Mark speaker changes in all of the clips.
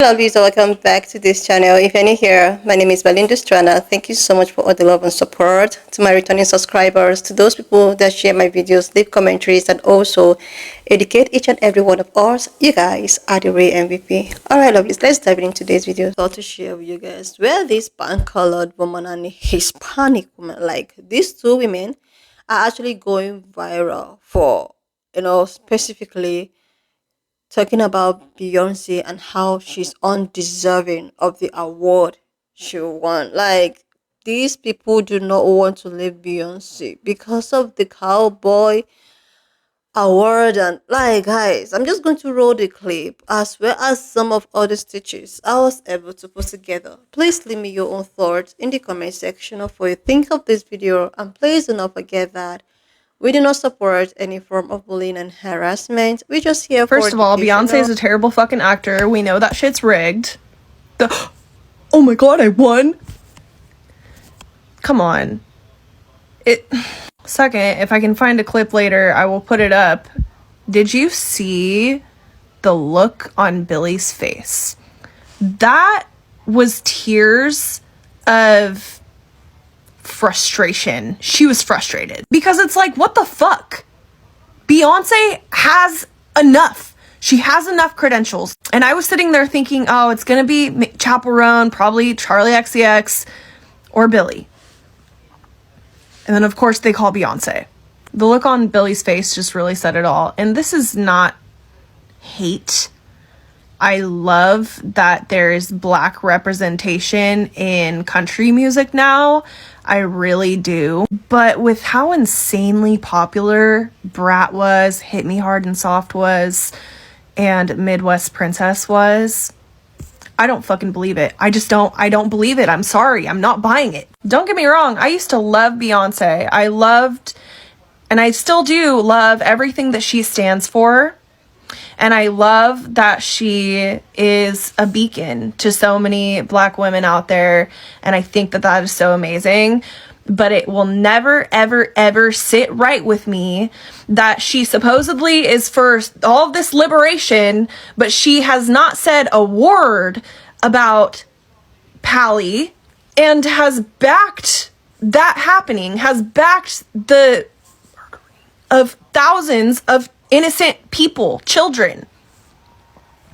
Speaker 1: Hello Lisa, welcome back to this channel. If you're new here, my name is Belinda Strana. Thank you so much for all the love and support. To my returning subscribers, to those people that share my videos, leave commentaries, and also educate each and every one of us, you guys are the real MVP. Alright lovelies, let's dive into today's video. So to share with you guys where this pan-colored woman and Hispanic woman, like these two women, are actually going viral for, specifically talking about Beyoncé and how she's undeserving of the award she won. Like, these people do not want to leave Beyoncé because of the cowboy award. And like, guys, I'm just going to roll the clip as well as some of other stitches I was able to put together. Please leave me your own thoughts in the comment section of what you think of this video, and please do not forget that we do not support any form of bullying and harassment. We just here for
Speaker 2: First of all, Beyonce is a terrible fucking actor. We know that shit's rigged. Oh my god, I won. Come on. Second, if I can find a clip later, I will put it up. Did you see the look on Billy's face? That was tears of frustration. She was frustrated because it's like, what the fuck? Beyonce has enough. She has enough credentials. And I was sitting there thinking, oh, it's gonna be Chaperone, probably Charlie XCX or Billy. And then of course they call Beyonce. The look on Billy's face just really said it all. And this is not hate. I love that there's Black representation in country music now. I really do. But with how insanely popular Brat was, Hit Me Hard and Soft was, and Midwest Princess was, I don't fucking believe it. I don't believe it. I'm sorry. I'm not buying it. Don't get me wrong. I used to love Beyonce. I loved, and I still do love everything that she stands for. And I love that she is a beacon to so many Black women out there. And I think that that is so amazing. But it will never, ever, ever sit right with me that she supposedly is for all of this liberation, but she has not said a word about Pally and has backed that happening, has backed the murdering of thousands of innocent people, children.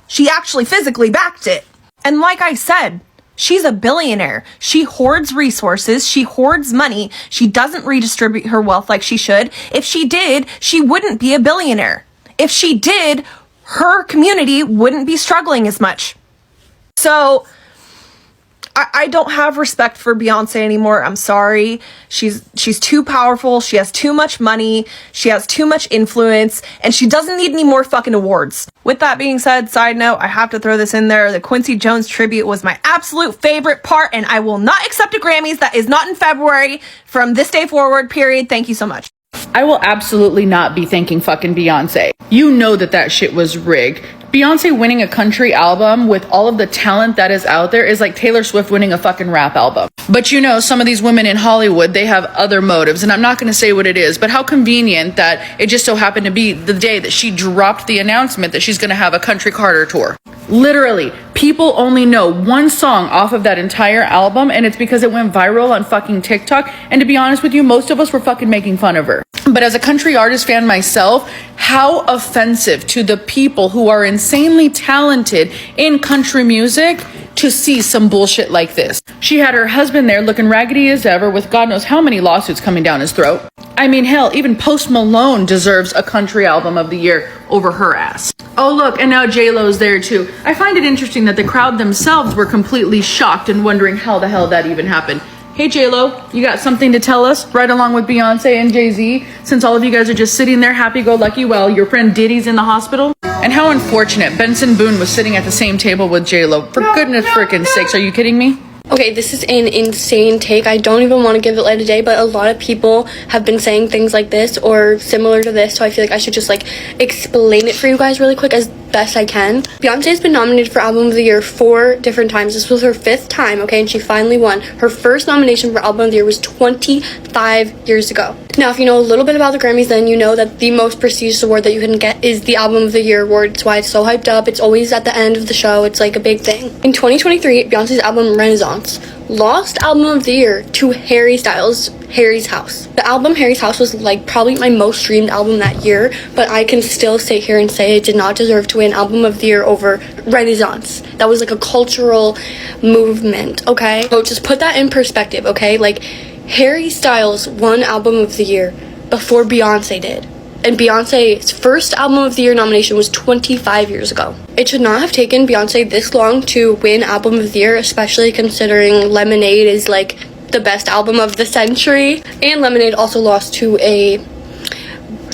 Speaker 2: She actually physically backed it. And like I said, she's a billionaire. She hoards resources. She hoards money. She doesn't redistribute her wealth like she should. If she did, she wouldn't be a billionaire. If she did, her community wouldn't be struggling as much. So I don't have respect for Beyonce anymore. I'm sorry. She's too powerful. She has too much money. She has too much influence, and she doesn't need any more fucking awards. With that being said, side note, I have to throw this in there. The Quincy Jones tribute was my absolute favorite part, and I will not accept a Grammys that is not in February from this day forward, period. Thank you so much.
Speaker 3: I will absolutely not be thanking fucking Beyonce. You know that shit was rigged. Beyonce winning a country album with all of the talent that is out there is like Taylor Swift winning a fucking rap album. But you know, some of these women in Hollywood, they have other motives, and I'm not going to say what it is, but how convenient that it just so happened to be the day that she dropped the announcement that she's going to have a Country Carter tour. Literally, people only know one song off of that entire album, and it's because it went viral on fucking TikTok. And to be honest with you, most of us were fucking making fun of her. But as a country artist fan myself, how offensive to the people who are insanely talented in country music to see some bullshit like this. She had her husband there looking raggedy as ever with God knows how many lawsuits coming down his throat. I mean, hell, even Post Malone deserves a country album of the year over her ass. Oh look, and now J-Lo's there too. I find it interesting that the crowd themselves were completely shocked and wondering how the hell that even happened. Hey J-Lo, you got something to tell us right along with Beyonce and Jay-Z, since all of you guys are just sitting there happy-go-lucky while your friend Diddy's in the hospital? And how unfortunate Benson Boone was sitting at the same table with J-Lo. For goodness frickin' sakes, are you kidding me?
Speaker 4: Okay, this is an insane take. I don't even want to give it light of day, but a lot of people have been saying things like this or similar to this, so I feel like I should just like explain it for you guys really quick, as best I can. Beyonce's been nominated for Album of the Year 4 different times. This was her 5th time, okay, and she finally won. Her first nomination for Album of the Year was 25 years ago. Now, if you know a little bit about the Grammys, then you know that the most prestigious award that you can get is the Album of the Year award. It's why it's so hyped up. It's always at the end of the show. It's like a big thing. In 2023, Beyonce's album Renaissance lost Album of the Year to Harry Styles' Harry's House. The album Harry's House was like probably my most streamed album that year, but I can still sit here and say it did not deserve to win Album of the Year over Renaissance. That was like a cultural movement, okay? So just put that in perspective, okay? Like, Harry Styles won Album of the Year before Beyonce did. And Beyonce's first Album of the Year nomination was 25 years ago. It should not have taken Beyonce this long to win Album of the Year, especially considering Lemonade is like the best album of the century. And Lemonade also lost to a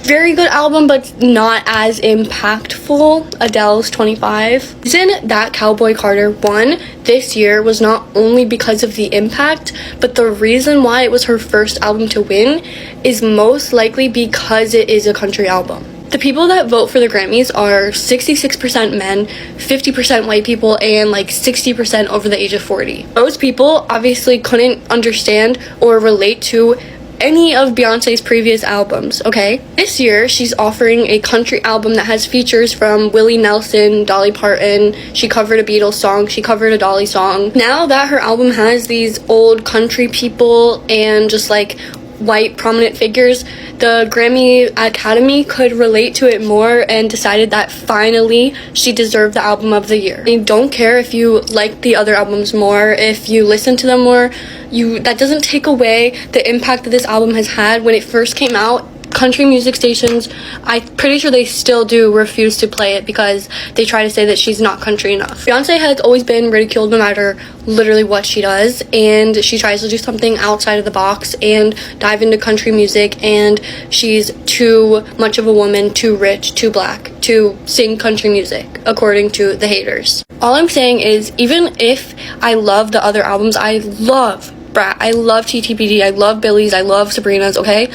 Speaker 4: very good album, but not as impactful, Adele's 25. The reason that Cowboy Carter won this year was not only because of the impact, but the reason why it was her first album to win is most likely because it is a country album. The people that vote for the Grammys are 66% men, 50% white people, and like 60% over the age of 40. Those people obviously couldn't understand or relate to any of Beyonce's previous albums, okay? This year, she's offering a country album that has features from Willie Nelson, Dolly Parton. She covered a Beatles song. She covered a Dolly song. Now that her album has these old country people and just like white prominent figures, the Grammy Academy could relate to it more and decided that finally she deserved the Album of the Year. I don't care if you like the other albums more, if you listen to them more, that doesn't take away the impact that this album has had. When it first came out, country music stations, I'm pretty sure they still do, refuse to play it because they try to say that she's not country enough. Beyonce has always been ridiculed no matter literally what she does, and she tries to do something outside of the box and dive into country music, and she's too much of a woman, too rich, too black to sing country music, according to the haters. All I'm saying is, even if I love the other albums, I love Brat, I love TTPD, I love Billy's, I love Sabrina's, okay?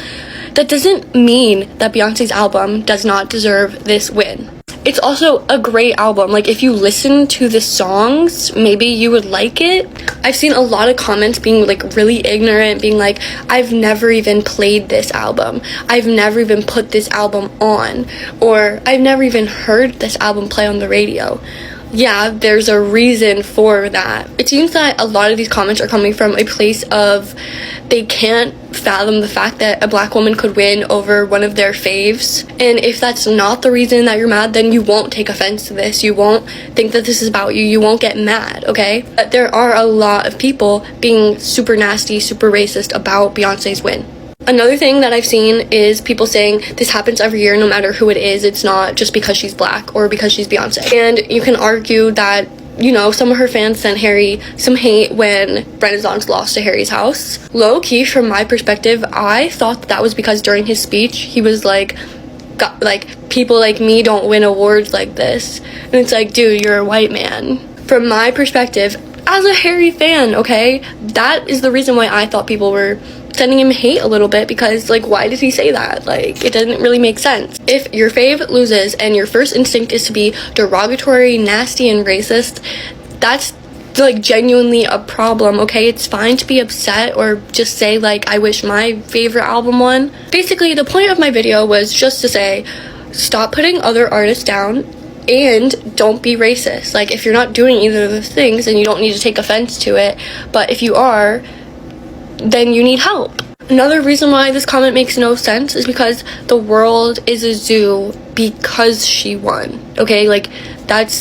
Speaker 4: That doesn't mean that Beyonce's album does not deserve this win. It's also a great album. Like, if you listen to the songs, maybe you would like it. I've seen a lot of comments being like really ignorant, being like, I've never even played this album, I've never even put this album on, or I've never even heard this album play on the radio. Yeah, there's a reason for that. It seems that a lot of these comments are coming from a place of they can't fathom the fact that a black woman could win over one of their faves. And if that's not the reason that you're mad, then you won't take offense to this. You won't think that this is about you. You won't get mad, okay? But there are a lot of people being super nasty, super racist about Beyonce's win. Another thing that I've seen is people saying this happens every year no matter who it is. It's not just because she's black or because she's Beyonce. And you can argue that, you know, some of her fans sent Harry some hate when Renaissance lost to Harry's House. Low-key, from my perspective, I thought that was because during his speech, he was like, people like me don't win awards like this. And it's like, dude, you're a white man. From my perspective, as a Harry fan, okay, that is the reason why I thought people were sending him hate a little bit, because like, why did he say that? Like, it doesn't really make sense. If your fave loses and your first instinct is to be derogatory, nasty, and racist, that's like genuinely a problem, okay? It's fine to be upset or just say like, I wish my favorite album won. Basically, the point of my video was just to say, stop putting other artists down and don't be racist. Like, if you're not doing either of those things, then you don't need to take offense to it. But if you are, then you need help. Another reason why this comment makes no sense is because the world is a zoo because she won, okay? Like, that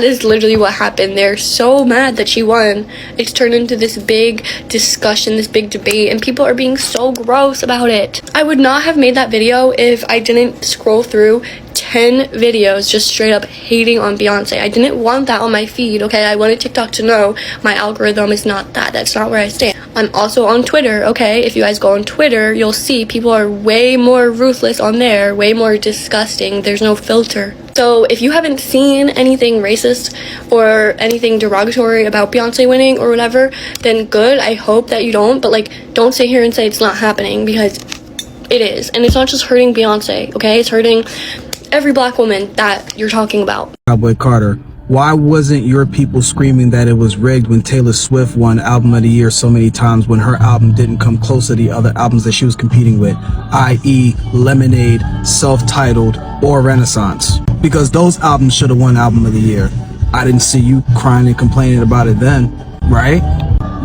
Speaker 4: is literally what happened. They're so mad that she won. It's turned into this big discussion, this big debate, and people are being so gross about it. I would not have made that video if I didn't scroll through 10 videos just straight up hating on Beyonce. I didn't want that on my feed, okay? I wanted TikTok to know my algorithm is not that. That's not where I stand. I'm also on Twitter, okay? If you guys go on Twitter, you'll see people are way more ruthless on there, way more disgusting. There's no filter. So if you haven't seen anything racist or anything derogatory about Beyonce winning or whatever, then good. I hope that you don't. But like, don't sit here and say it's not happening, because it is. And it's not just hurting Beyonce, okay? It's hurting every black woman that you're talking about.
Speaker 5: Cowboy Carter, why wasn't your people screaming that it was rigged when Taylor Swift won Album of the Year so many times when her album didn't come close to the other albums that she was competing with, i.e. Lemonade, Self-Titled, or Renaissance? Because those albums should have won Album of the Year. I didn't see you crying and complaining about it then, right?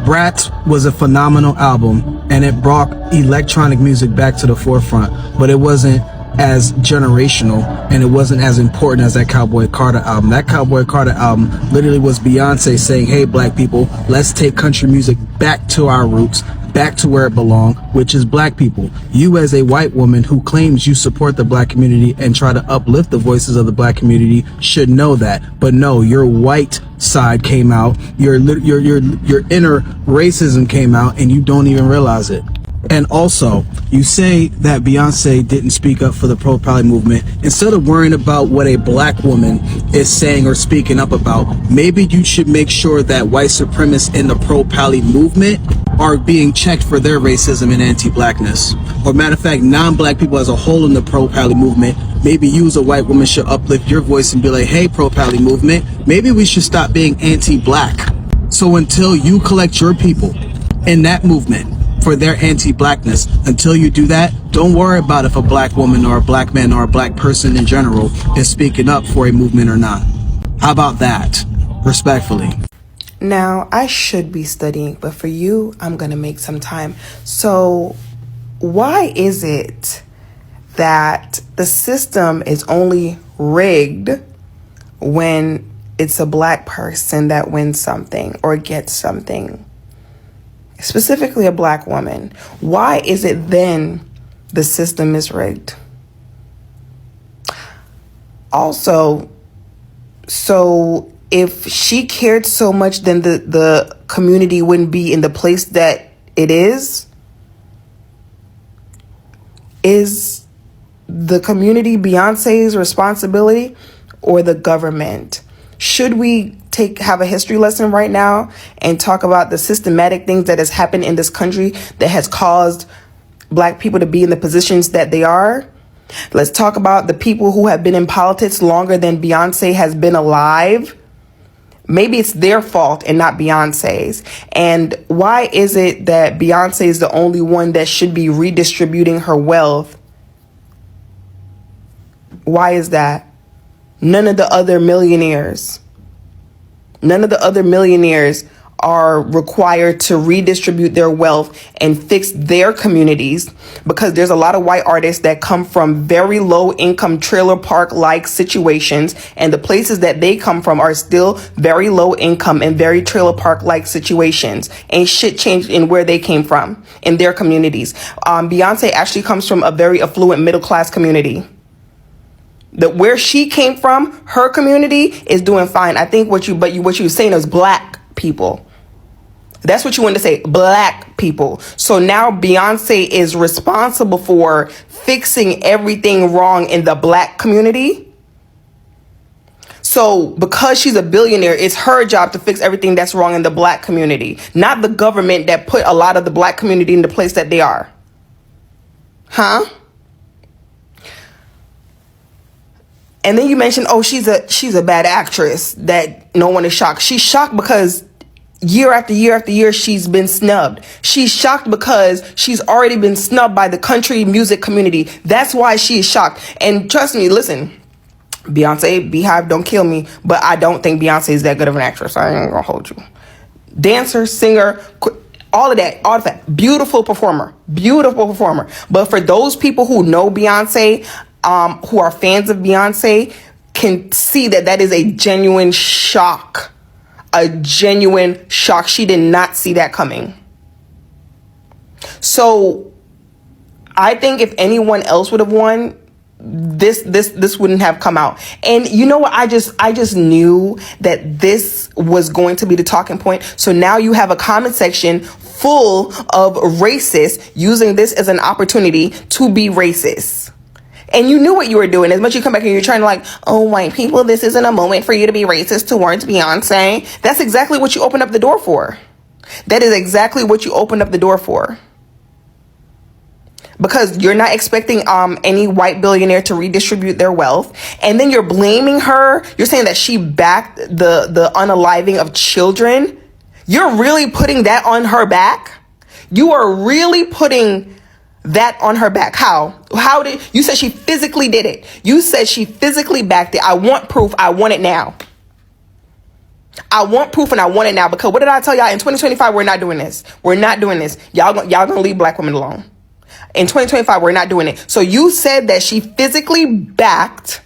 Speaker 5: Brat was a phenomenal album and it brought electronic music back to the forefront, but it wasn't as generational and it wasn't as important as that Cowboy Carter album. That Cowboy Carter album literally was Beyonce saying, hey black people, let's take country music back to our roots, back to where it belongs, which is black people. You as a white woman who claims you support the black community and try to uplift the voices of the black community should know that. But no, your white side came out, your inner racism came out and you don't even realize it. And also, you say that Beyonce didn't speak up for the pro-Pally movement. Instead of worrying about what a black woman is saying or speaking up about, maybe you should make sure that white supremacists in the pro-Pally movement are being checked for their racism and anti-blackness. Or matter of fact, non-black people as a whole in the pro-Pally movement, maybe you as a white woman should uplift your voice and be like, hey, pro-Pally movement, maybe we should stop being anti-black. So until you collect your people in that movement for their anti-blackness, until you do that, don't worry about if a black woman or a black man or a black person in general is speaking up for a movement or not. How about that? Respectfully.
Speaker 6: Now, I should be studying, but for you, I'm going to make some time. So, why is it that the system is only rigged when it's a black person that wins something or gets something? Specifically a black woman. Why is it then the system is rigged? Also, so if she cared so much, then the community wouldn't be in the place that it is? Is the community Beyonce's responsibility or the government? Should we have a history lesson right now and talk about the systematic things that has happened in this country that has caused black people to be in the positions that they are? Let's talk about the people who have been in politics longer than Beyonce has been alive. Maybe it's their fault and not Beyonce's. And why is it that Beyonce is the only one that should be redistributing her wealth? Why is that? None of the other millionaires are required to redistribute their wealth and fix their communities, because there's a lot of white artists that come from very low income trailer park like situations, and the places that they come from are still very low income and very trailer park like situations. Ain't shit changed in where they came from in their communities. Beyonce actually comes from a very affluent middle class community. Where she came from, her community is doing fine. I think what you were saying is black people. That's what you wanted to say, black people. So now Beyonce is responsible for fixing everything wrong in the black community. So because she's a billionaire, it's her job to fix everything that's wrong in the black community, not the government that put a lot of the black community in the place that they are. Huh? And then you mentioned, oh, she's a bad actress, that no one is shocked. She's shocked because year after year after year, she's been snubbed. She's shocked because she's already been snubbed by the country music community. That's why she is shocked. And trust me, listen, Beyonce, Beehive, don't kill me, but I don't think Beyonce is that good of an actress. I ain't gonna hold you. Dancer, singer, all of that. Beautiful performer. But for those people who know Beyonce, who are fans of Beyonce, can see that is a genuine shock. She did not see that coming. So I think if anyone else would have won, this wouldn't have come out. And you know what? I just knew that this was going to be the talking point. So now you have a comment section full of racists using this as an opportunity to be racist. And you knew what you were doing. As much as you come back and you're trying to like, oh, white people, this isn't a moment for you to be racist towards Beyonce. That's exactly what you opened up the door for. That is exactly what you opened up the door for. because you're not expecting any white billionaire to redistribute their wealth, and then you're blaming her. You're saying that she backed the unaliving of children. You're really putting that on her back? You are really putting that on her back. How did you said she physically did it? You said she physically backed it. I want proof. I want it now. I want proof and I want it now, because what did I tell y'all? In 2025, we're not doing this. We're not doing this. Y'all gonna leave black women alone. In 2025, we're not doing it. So you said that she physically backed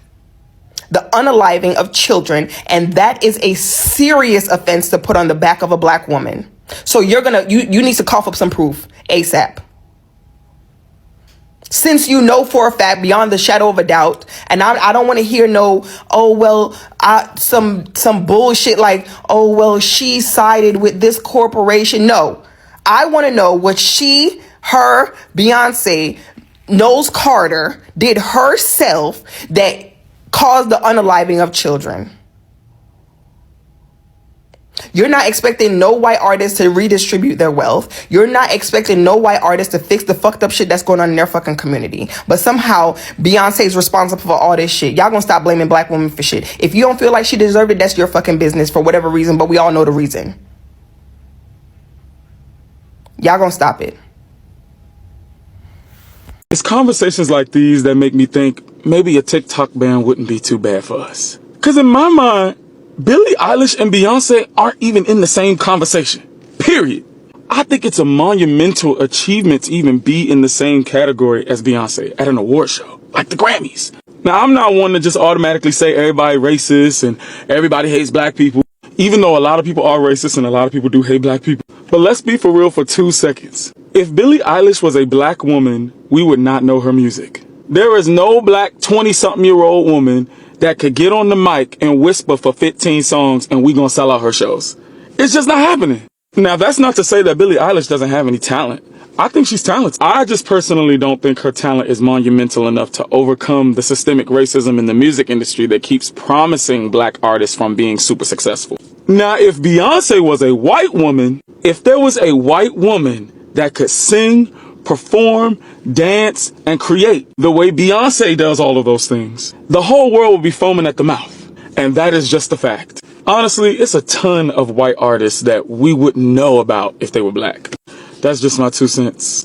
Speaker 6: the unaliving of children, and that is a serious offense to put on the back of a black woman. So you need to cough up some proof ASAP. Since you know for a fact, beyond the shadow of a doubt, and I don't want to hear some bullshit like, oh, well, she sided with this corporation. No, I want to know what her, Beyonce, Knowles Carter did herself that caused the unaliving of children. You're not expecting no white artists to redistribute their wealth. You're not expecting no white artists to fix the fucked up shit that's going on in their fucking community. But somehow Beyonce is responsible for all this shit. Y'all gonna stop blaming black women for shit. If you don't feel like she deserved it, that's your fucking business for whatever reason, but we all know the reason. Y'all gonna stop it.
Speaker 7: It's conversations like these that make me think maybe a TikTok ban wouldn't be too bad for us. Because in my mind, Billie Eilish and Beyoncé aren't even in the same conversation. Period. I think it's a monumental achievement to even be in the same category as Beyoncé at an award show, like the Grammys. Now, I'm not one to just automatically say everybody racist and everybody hates black people, even though a lot of people are racist and a lot of people do hate black people. But let's be for real for 2 seconds. If Billie Eilish was a black woman, we would not know her music. There is no black 20-something-year-old woman that could get on the mic and whisper for 15 songs and we gonna sell out her shows. It's just not happening. Now, that's not to say that Billie Eilish doesn't have any talent. I think she's talented. I just personally don't think her talent is monumental enough to overcome the systemic racism in the music industry that keeps promising black artists from being super successful. Now, if Beyonce was a white woman, if there was a white woman that could sing, perform, dance, and create the way Beyonce does all of those things, the whole world would be foaming at the mouth. And that is just a fact. Honestly, it's a ton of white artists that we wouldn't know about if they were black. That's just my 2 cents.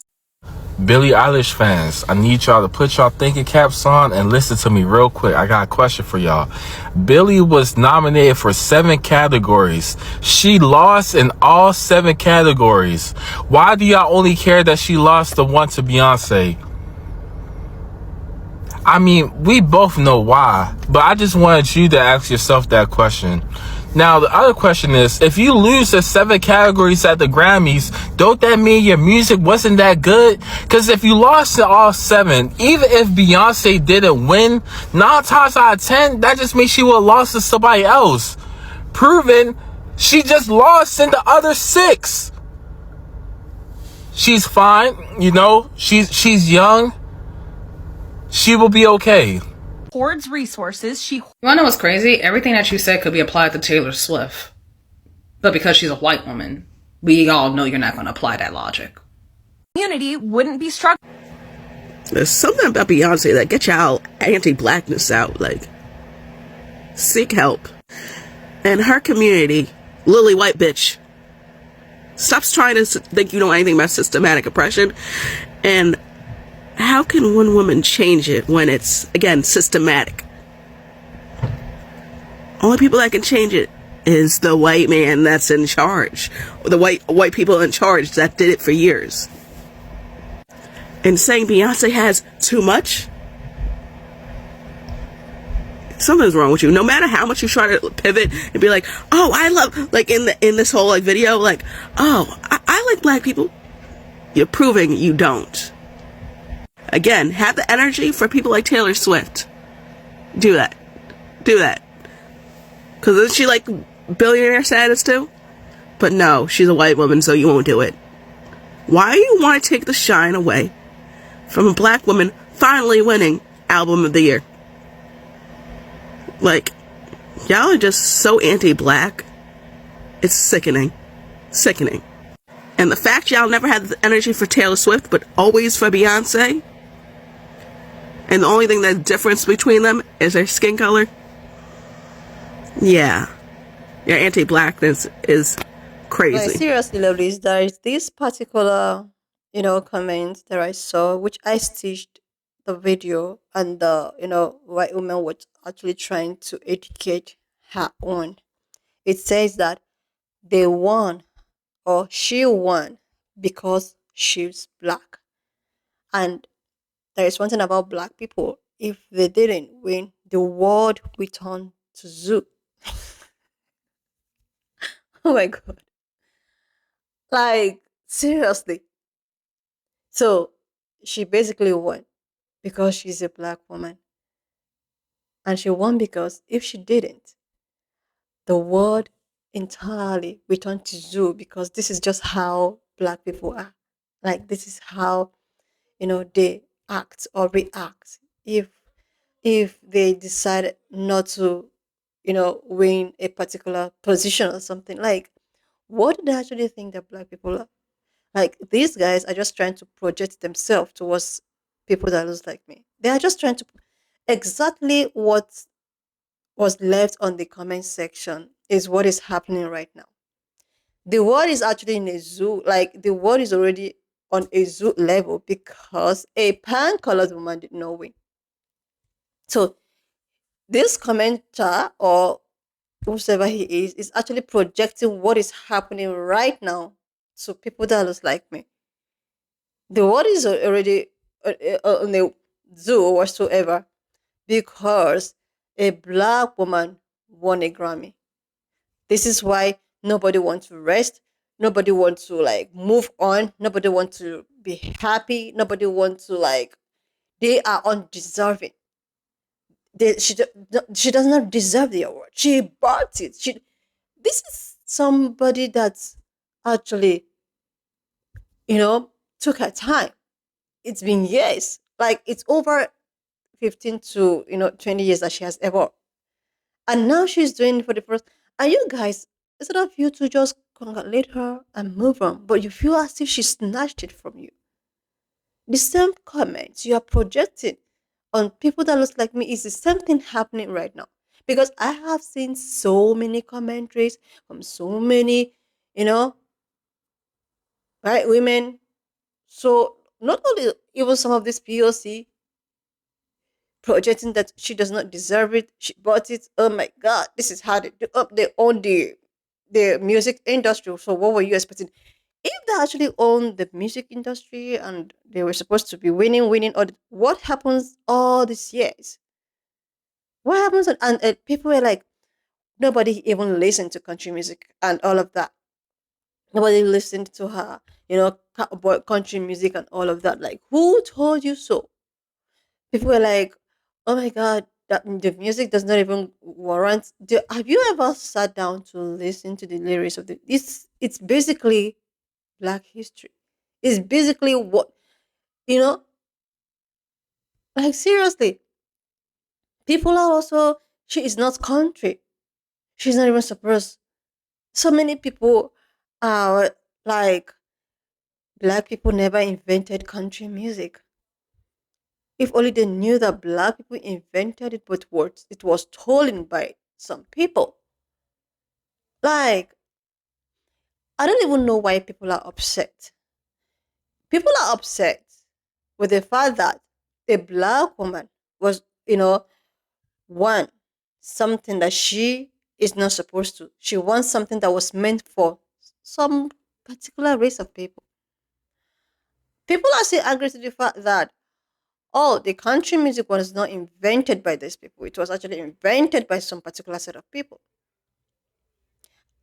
Speaker 8: Billie Eilish fans, I need y'all to put y'all thinking caps on and listen to me real quick. I got a question for y'all. Billie was nominated for 7 categories. She lost in all 7 categories. Why do y'all only care that she lost the one to Beyonce? I mean, we both know why, but I just wanted you to ask yourself that question. Now, the other question is, if you lose the 7 categories at the Grammys, don't that mean your music wasn't that good? Because if you lost to all 7, even if Beyonce didn't win, 9 times out of 10, that just means she would have lost to somebody else. Proving she just lost in the other 6. She's fine, you know, she's young. She will be okay.
Speaker 2: Hoards resources.
Speaker 3: You wanna know what's crazy? Everything that you said could be applied to Taylor Swift. But because she's a white woman, we all know you're not gonna apply that logic.
Speaker 2: Community wouldn't be struggling.
Speaker 9: There's something about Beyonce that gets y'all anti-blackness out. Like, seek help. And her community, lily white bitch, stops trying to think you know anything about systematic oppression. And how can one woman change it when it's, again, systematic? Only people that can change it is the white man that's in charge. The white people in charge that did it for years. And saying Beyonce has too much? Something's wrong with you. No matter how much you try to pivot and be like, oh, I love, like in this whole like video, like, oh, I like black people. You're proving you don't. Again, have the energy for people like Taylor Swift. Do that. Do that. Because isn't she like billionaire status too? But no, she's a white woman, so you won't do it. Why do you want to take the shine away from a black woman finally winning Album of the Year? Like, y'all are just so anti-black. It's sickening. Sickening. And the fact y'all never had the energy for Taylor Swift, but always for Beyonce, And the only thing that's difference between them is their skin color. Yeah. Your anti-blackness is
Speaker 1: Like
Speaker 9: crazy.
Speaker 1: seriously, ladies, there is this particular, comment that I saw, which I stitched the video, and the white woman was actually trying to educate her on. It says that they won, or she won, because she's black. And there is one thing about black people: if they didn't win, the world will turn to zoo. Oh my god! Like seriously. So she basically won because she's a black woman. And she won because if she didn't, the world entirely returned to zoo, because this is just how black people are. Like this is how, they act or react if they decide not to, win a particular position or something. Like, what do they actually think that black people are? Like, these guys are just trying to project themselves towards people that looks like me. They are just trying to exactly what was left on the comment section is what is happening right now. The world is actually in a zoo. Like, the world is already on a zoo level because a pan colored woman did not win. So this commenter, or whoever he is actually projecting what is happening right now to people that looks like me. The world is already on a zoo or whatsoever because a black woman won a Grammy. This is why nobody wants to rest. Nobody wants to like move on. Nobody wants to be happy. Nobody wants to like. They are undeserving. She does not deserve the award. She bought it. This is somebody that's actually took her time. It's been years. Like it's over 15 to 20 years that she has ever, and now she's doing it for the first. And you guys, instead of you to just congratulate her and move on, but you feel as if she snatched it from you. The same comments you are projecting on people that looks like me is the same thing happening right now. Because I have seen so many commentaries from so many, you know, right women. So not only even some of this POC projecting that she does not deserve it, she bought it. Oh my god, this is how they do up. They own the music industry. So what were you expecting? If they actually own the music industry and they were supposed to be winning, or what happens all these years? What happens? And people were like, nobody even listened to country music and all of that. Nobody listened to her, country music and all of that. Like, who told you so? People were like, "Oh my god, that the music does not even warrant." Have you ever sat down to listen to the lyrics of the? It's basically Black history. It's basically what you know. Like seriously, people are also. She is not country. She's not even supposed. So many people are like Black people never invented country music. If only they knew that Black people invented it, but what it was stolen by some people. Like, I don't even know why people are upset. People are upset with the fact that a Black woman was, won something that she is not supposed to. She wants something that was meant for some particular race of people. People are still angry to the fact that, oh, the country music was not invented by these people. It was actually invented by some particular set of people.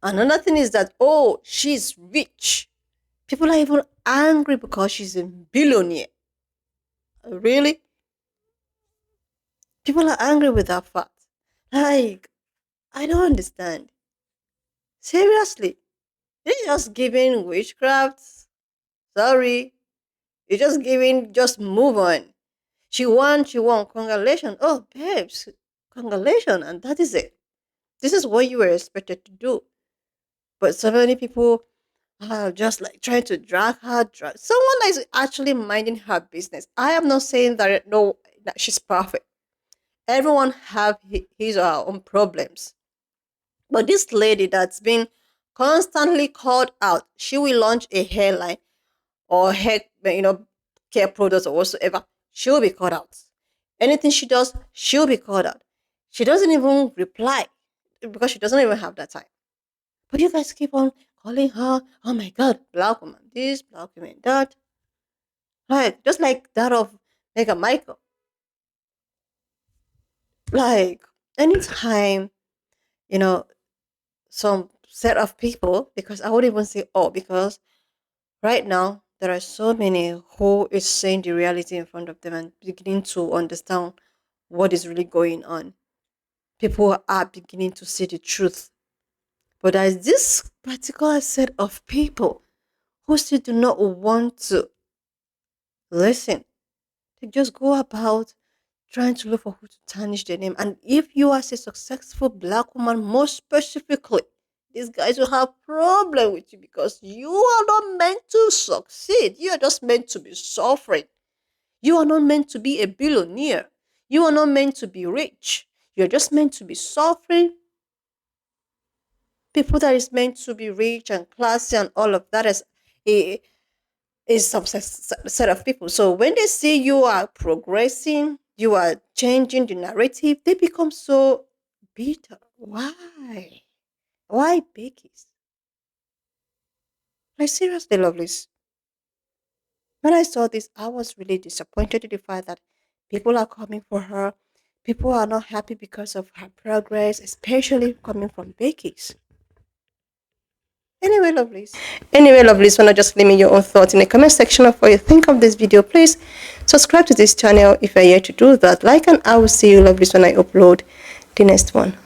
Speaker 1: Another thing is that, oh, she's rich. People are even angry because she's a billionaire. Really? People are angry with that fact. Like, I don't understand. Seriously. You're just giving witchcraft. Sorry. You're just giving, just move on. She won. Congratulations. Oh, babes. Congratulations. And that is it. This is what you were expected to do. But so many people are just like trying to drag her. Someone that is actually minding her business. I am not saying that no, that she's perfect. Everyone have his or her own problems. But this lady that's been constantly called out, she will launch a hairline or hair, care products or whatsoever. She'll be called out. Anything she does, she'll be called out. She doesn't even reply because she doesn't even have that time. But you guys keep on calling her, oh my God, black woman this, black woman that. Like, just like that of Meghan Michael. Like, anytime, you know, some set of people, because I would even say all, because right now there are so many who is saying the reality in front of them and beginning to understand what is really going on. People are beginning to see the truth. But there's this particular set of people who still do not want to listen. They just go about trying to look for who to tarnish their name. And if you are a successful black woman, more specifically, these guys will have problem with you because you are not meant to succeed. You are just meant to be suffering. You are not meant to be a billionaire. You are not meant to be rich. You're just meant to be suffering. People that is meant to be rich and classy and all of that is some set of people. So when they see you are progressing, you are changing the narrative, they become so bitter. Why? Why Becky's? Like seriously, lovelies. When I saw this, I was really disappointed in the fact that people are coming for her. People are not happy because of her progress, especially coming from Becky's. Anyway, lovelies, wanna just leave me your own thoughts in the comment section of what you think of this video. Please subscribe to this channel if you're here to do that. Like, and I will see you, lovelies, when I upload the next one.